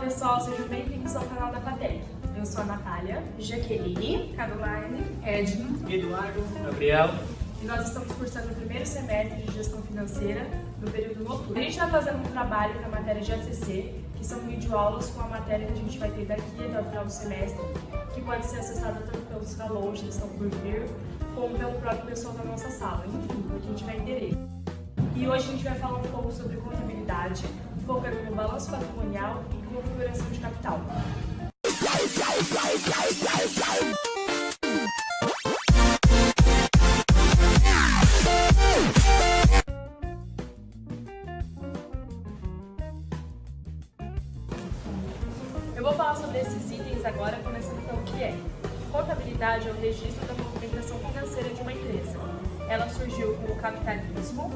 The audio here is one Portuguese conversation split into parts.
pessoal, sejam bem-vindos ao canal da Fatec. Eu sou a Natália, Jaqueline, Caroline, Edno, Eduardo, Gabriel. e nós estamos cursando o primeiro semestre de gestão financeira no período noturno. A gente está fazendo um trabalho na matéria de ACC, que são videoaulas com a matéria que a gente vai ter daqui até o final do semestre, que pode ser acessada tanto pelos calouros que estão por vir, como pelo próprio pessoal da nossa sala, enfim, do que a gente vai interesse. E hoje a gente vai falar um pouco sobre contabilidade, focando no balanço patrimonial e configuração de capital. Eu vou falar sobre esses itens agora, começando pelo que é. Contabilidade é o registro da movimentação financeira de uma empresa. Ela surgiu com o capitalismo.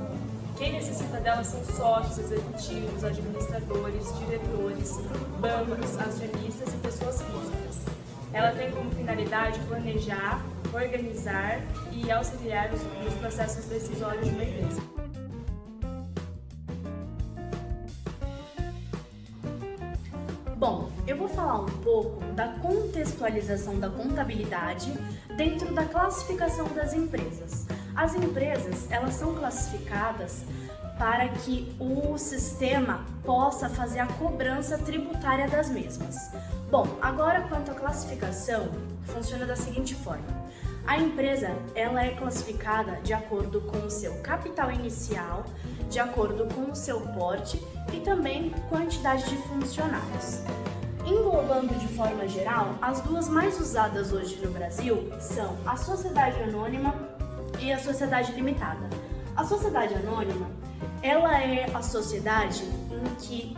Quem necessita dela são sócios, executivos, administradores, diretores, bancos, acionistas e pessoas físicas. Ela tem como finalidade planejar, organizar e auxiliar nos processos decisórios de uma empresa. Bom, eu vou falar um pouco da contextualização da contabilidade dentro da classificação das empresas. As empresas, elas são classificadas para que o sistema possa fazer a cobrança tributária das mesmas. Bom, agora quanto à classificação, funciona da seguinte forma. A empresa, ela é classificada de acordo com o seu capital inicial, de acordo com o seu porte e também quantidade de funcionários. Englobando de forma geral, as duas mais usadas hoje no Brasil são a sociedade anônima e a sociedade limitada. A sociedade anônima, ela é a sociedade em que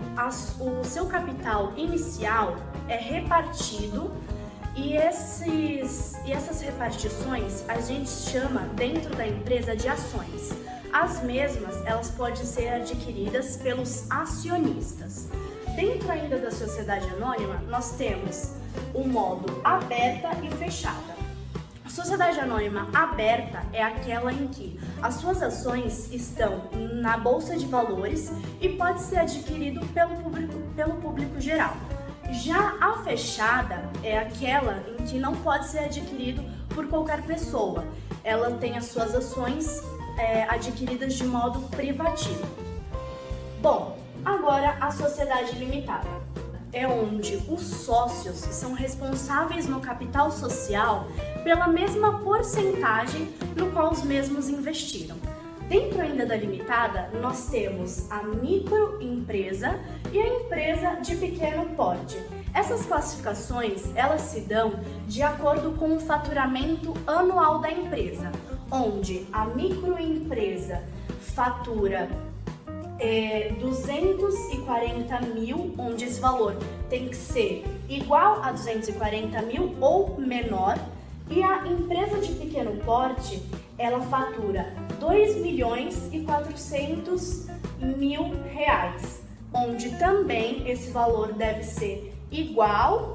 o seu capital inicial é repartido e essas repartições a gente chama dentro da empresa de ações. As mesmas, elas podem ser adquiridas pelos acionistas. Dentro ainda da sociedade anônima, nós temos o modo aberta e fechada. A sociedade anônima aberta é aquela em que as suas ações estão na bolsa de valores e pode ser adquirido pelo público geral. Já a fechada é aquela em que não pode ser adquirido por qualquer pessoa. Ela tem as suas ações adquiridas de modo privativo. Bom, agora a sociedade limitada. É onde os sócios são responsáveis no capital social pela mesma porcentagem no qual os mesmos investiram. Dentro ainda da limitada, nós temos a microempresa e a empresa de pequeno porte. Essas classificações, elas se dão de acordo com o faturamento anual da empresa, onde a microempresa fatura 240 mil, onde esse valor tem que ser igual a 240 mil ou menor, e a empresa de pequeno porte, ela fatura 2.400.000 reais, onde também esse valor deve ser igual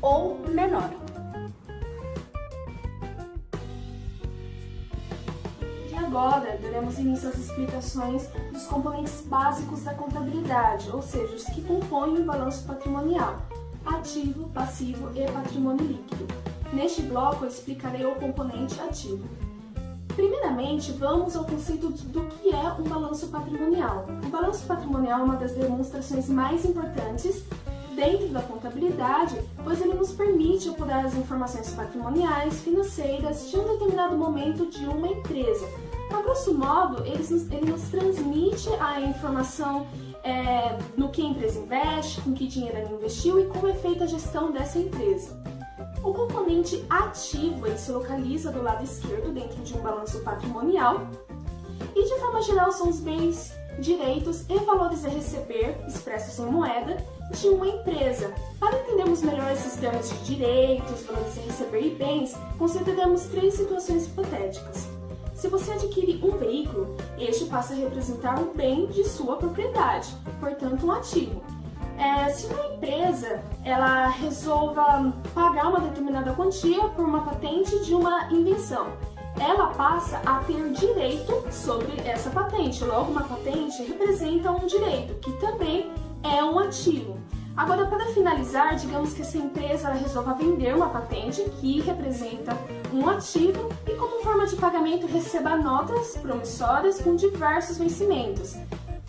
ou menor. Agora, daremos início às explicações dos componentes básicos da contabilidade, ou seja, os que compõem o balanço patrimonial, ativo, passivo e patrimônio líquido. Neste bloco, eu explicarei o componente ativo. Primeiramente, vamos ao conceito do que é um balanço patrimonial. O balanço patrimonial é uma das demonstrações mais importantes dentro da contabilidade, pois ele nos permite apurar as informações patrimoniais, financeiras de um determinado momento de uma empresa. A grosso modo, ele nos transmite a informação no que a empresa investe, com que dinheiro ela investiu e como é feita a gestão dessa empresa. O componente ativo ele se localiza do lado esquerdo dentro de um balanço patrimonial e, de forma geral, são os bens, direitos e valores a receber, expressos em moeda, de uma empresa. Para entendermos melhor esses termos de direitos, valores a receber e bens, consideramos três situações hipotéticas. Se você adquire um veículo, este passa a representar um bem de sua propriedade, portanto um ativo. Se uma empresa ela resolva pagar uma determinada quantia por uma patente de uma invenção, ela passa a ter direito sobre essa patente. Logo, uma patente representa um direito, que também é um ativo. Agora, para finalizar, digamos que essa empresa resolva vender uma patente que representa um ativo e, como forma de pagamento, receba notas promissórias com diversos vencimentos.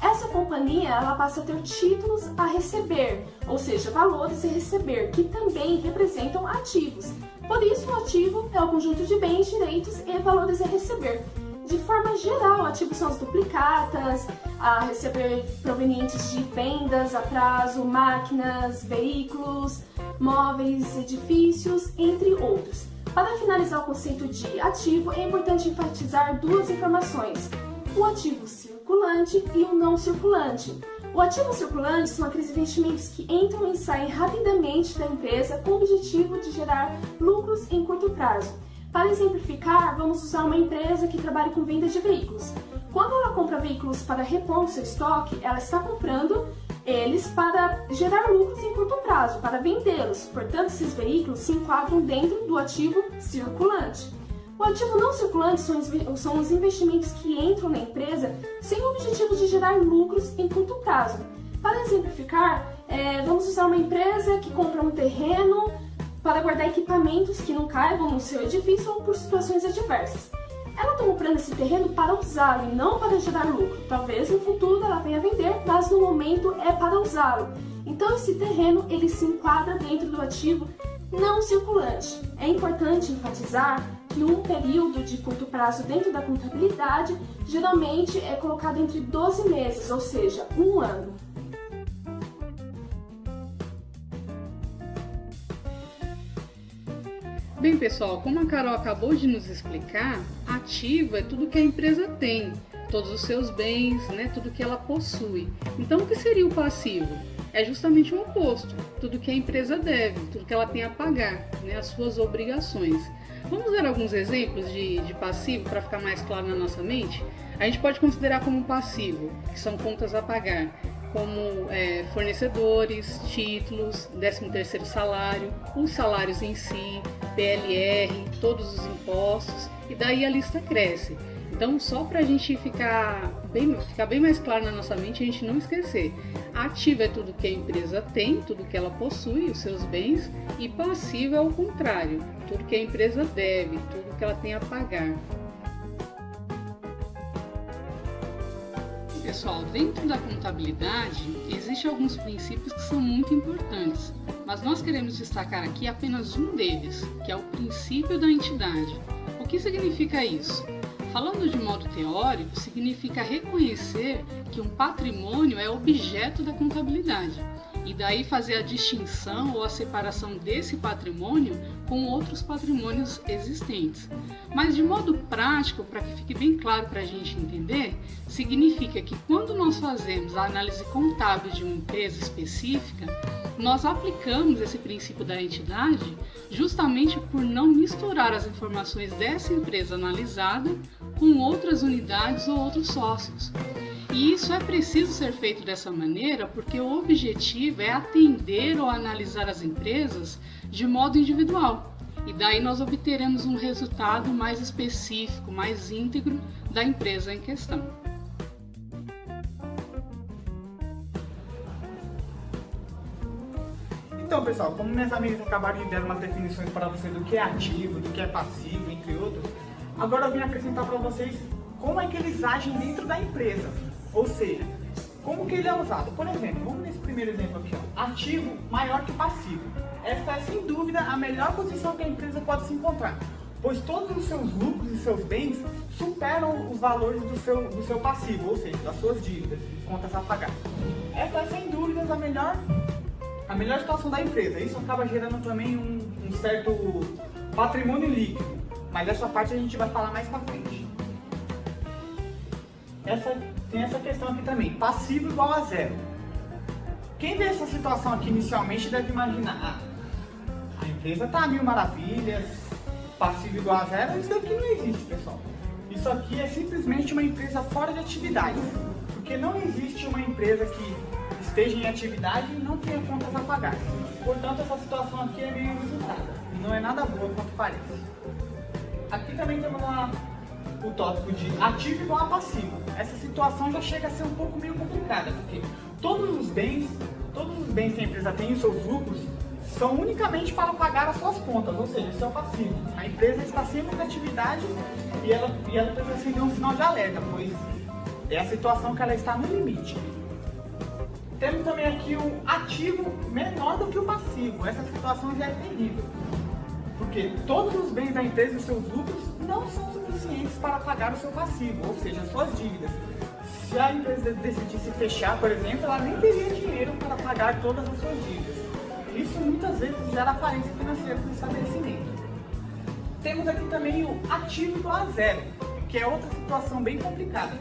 Essa companhia ela passa a ter títulos a receber, ou seja, valores a receber, que também representam ativos. Por isso, o ativo é o conjunto de bens, direitos e valores a receber. De forma geral, ativos são as duplicatas, a receber provenientes de vendas a prazo, máquinas, veículos, móveis, edifícios, entre outros. Para finalizar o conceito de ativo, é importante enfatizar duas informações: o ativo circulante e o não circulante. O ativo circulante são aqueles investimentos que entram e saem rapidamente da empresa com o objetivo de gerar lucros em curto prazo. Para exemplificar, vamos usar uma empresa que trabalha com venda de veículos. Quando ela compra veículos para repor o seu estoque, ela está comprando eles para gerar lucros em curto prazo, para vendê-los. Portanto, esses veículos se enquadram dentro do ativo circulante. O ativo não circulante são os investimentos que entram na empresa sem o objetivo de gerar lucros em curto prazo. Para exemplificar, vamos usar uma empresa que compra um terreno para guardar equipamentos que não caibam no seu edifício ou por situações adversas. Ela está comprando esse terreno para usá-lo e não para gerar lucro. Talvez no futuro ela venha vender, mas no momento é para usá-lo. Então esse terreno ele se enquadra dentro do ativo não circulante. É importante enfatizar que um período de curto prazo dentro da contabilidade geralmente é colocado entre 12 meses, ou seja, um ano. Bem, pessoal, como a Carol acabou de nos explicar, ativo é tudo que a empresa tem, todos os seus bens, tudo que ela possui. Então, o que seria o passivo? É justamente o oposto, tudo que a empresa deve, tudo que ela tem a pagar, as suas obrigações. Vamos dar alguns exemplos de passivo para ficar mais claro na nossa mente? A gente pode considerar como passivo, que são contas a pagar, como fornecedores, títulos, 13º salário, os salários em si, PLR, todos os impostos, e daí a lista cresce. Então, só para a gente ficar bem mais claro na nossa mente, a gente não esquecer. Ativo é tudo que a empresa tem, tudo que ela possui, os seus bens, e passivo é o contrário, tudo que a empresa deve, tudo que ela tem a pagar. Pessoal, dentro da contabilidade, existem alguns princípios que são muito importantes, mas nós queremos destacar aqui apenas um deles, que é o princípio da entidade. O que significa isso? Falando de modo teórico, significa reconhecer que um patrimônio é objeto da contabilidade, e daí fazer a distinção ou a separação desse patrimônio com outros patrimônios existentes. Mas de modo prático, para que fique bem claro para a gente entender, significa que quando nós fazemos a análise contábil de uma empresa específica, nós aplicamos esse princípio da entidade justamente por não misturar as informações dessa empresa analisada com outras unidades ou outros sócios. E isso é preciso ser feito dessa maneira porque o objetivo é atender ou analisar as empresas de modo individual. E daí nós obteremos um resultado mais específico, mais íntegro da empresa em questão. Então, pessoal, como minhas amigas acabaram de dar umas definições para vocês do que é ativo, do que é passivo, entre outros, agora eu vim acrescentar para vocês como é que eles agem dentro da empresa. Ou seja, como que ele é usado. Por exemplo, vamos nesse primeiro exemplo aqui, ó. Ativo maior que passivo. Esta é, sem dúvida, a melhor posição que a empresa pode se encontrar, pois todos os seus lucros e seus bens superam os valores do seu passivo, ou seja, das suas dívidas, contas a pagar. Esta é, sem dúvidas, a melhor situação da empresa. Isso acaba gerando também um certo patrimônio líquido, mas essa parte a gente vai falar mais pra frente. Tem essa questão aqui também, passivo igual a zero. Quem vê essa situação aqui inicialmente deve imaginar, a empresa tá a mil maravilhas, passivo igual a zero, isso daqui não existe, pessoal. Isso aqui é simplesmente uma empresa fora de atividade, porque não existe uma empresa que esteja em atividade e não tenha contas a pagar. Portanto, essa situação aqui é meio inusitada e não é nada boa quanto parece. Aqui também temos o tópico de ativo igual a passivo. Essa situação já chega a ser um pouco meio complicada, porque todos os bens que a empresa tem, os seus lucros, são unicamente para pagar as suas contas, ou seja, isso é o passivo. A empresa está sem lucratividade e ela precisa acender um sinal de alerta, pois é a situação que ela está no limite. Temos também aqui o ativo menor do que o passivo. Essa situação já é terrível, porque todos os bens da empresa e seus lucros não são suficientes para pagar o seu passivo, ou seja, suas dívidas. Se a empresa decidisse fechar, por exemplo, ela nem teria dinheiro para pagar todas as suas dívidas. Isso muitas vezes gera falência financeira do estabelecimento. Temos aqui também o ativo igual a zero, que é outra situação bem complicada.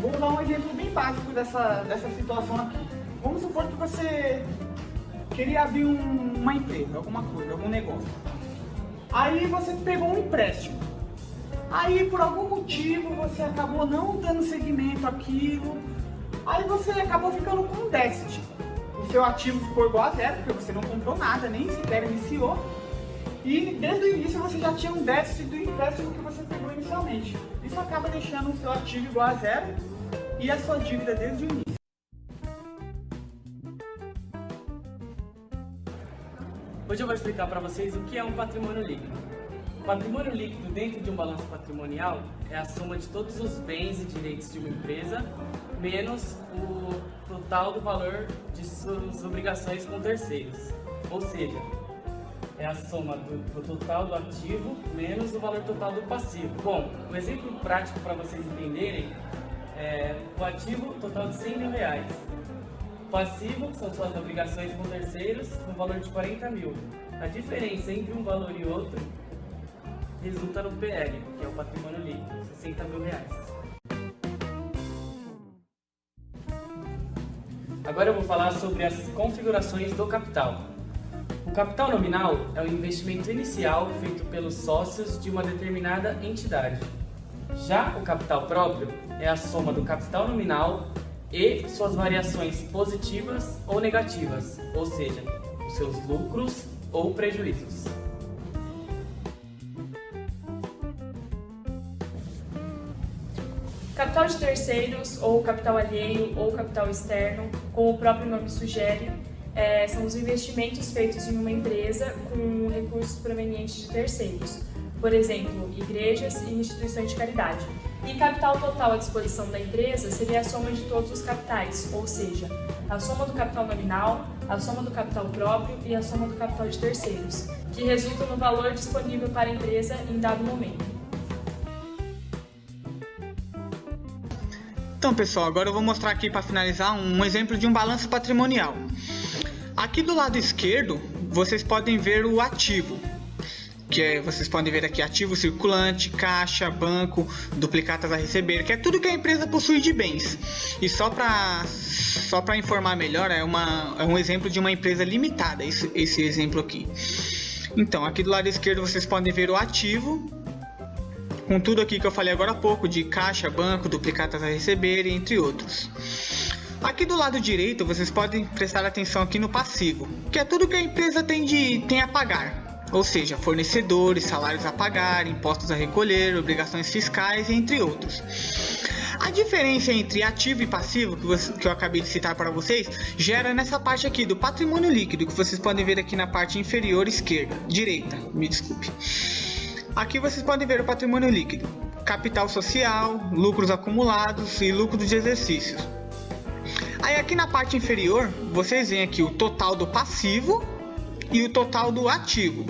Vou dar um exemplo bem básico dessa situação aqui. Vamos supor que você queria abrir uma empresa, alguma coisa, algum negócio. Aí você pegou um empréstimo. Aí por algum motivo você acabou não dando seguimento àquilo. Aí você acabou ficando com um déficit. O seu ativo ficou igual a zero, porque você não comprou nada, nem sequer iniciou. E desde o início você já tinha um déficit do empréstimo que você pegou inicialmente. Isso acaba deixando o seu ativo igual a zero e a sua dívida desde o início. Hoje eu vou explicar para vocês o que é um patrimônio líquido. O patrimônio líquido dentro de um balanço patrimonial é a soma de todos os bens e direitos de uma empresa, menos o total do valor de suas obrigações com terceiros. Ou seja, é a soma do total do ativo menos o valor total do passivo. Bom, um exemplo prático para vocês entenderem é o ativo total de R$100 mil. O passivo são suas obrigações com terceiros no valor de 40 mil. A diferença entre um valor e outro resulta no PL, que é o patrimônio líquido, R$60 mil. Agora eu vou falar sobre as configurações do capital. O capital nominal é o investimento inicial feito pelos sócios de uma determinada entidade. Já o capital próprio é a soma do capital nominal e suas variações positivas ou negativas, ou seja, os seus lucros ou prejuízos. Capital de terceiros, ou capital alheio, ou capital externo, como o próprio nome sugere, são os investimentos feitos em uma empresa com recursos provenientes de terceiros, por exemplo, igrejas e instituições de caridade. E capital total à disposição da empresa seria a soma de todos os capitais, ou seja, a soma do capital nominal, a soma do capital próprio e a soma do capital de terceiros, que resulta no valor disponível para a empresa em dado momento. Então, pessoal, agora eu vou mostrar aqui para finalizar um exemplo de um balanço patrimonial. Aqui do lado esquerdo, vocês podem ver o ativo, vocês podem ver aqui ativo circulante, caixa, banco, duplicatas a receber, que é tudo que a empresa possui de bens. E só para informar melhor, é um exemplo de uma empresa limitada, esse exemplo aqui. Então, aqui do lado esquerdo vocês podem ver o ativo, com tudo aqui que eu falei agora há pouco, de caixa, banco, duplicatas a receber, entre outros. Aqui do lado direito, vocês podem prestar atenção aqui no passivo, que é tudo que a empresa tem a pagar, ou seja, fornecedores, salários a pagar, impostos a recolher, obrigações fiscais, entre outros. A diferença entre ativo e passivo, que eu acabei de citar para vocês, gera nessa parte aqui do patrimônio líquido, que vocês podem ver aqui na parte inferior direita, me desculpe. Aqui vocês podem ver o patrimônio líquido, capital social, lucros acumulados e lucros de exercícios. Aí aqui na parte inferior, vocês veem aqui o total do passivo e o total do ativo.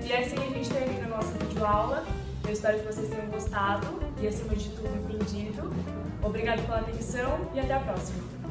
E assim a gente termina a nossa videoaula. Eu espero que vocês tenham gostado e, acima de tudo, entendido. Obrigado pela atenção e até a próxima.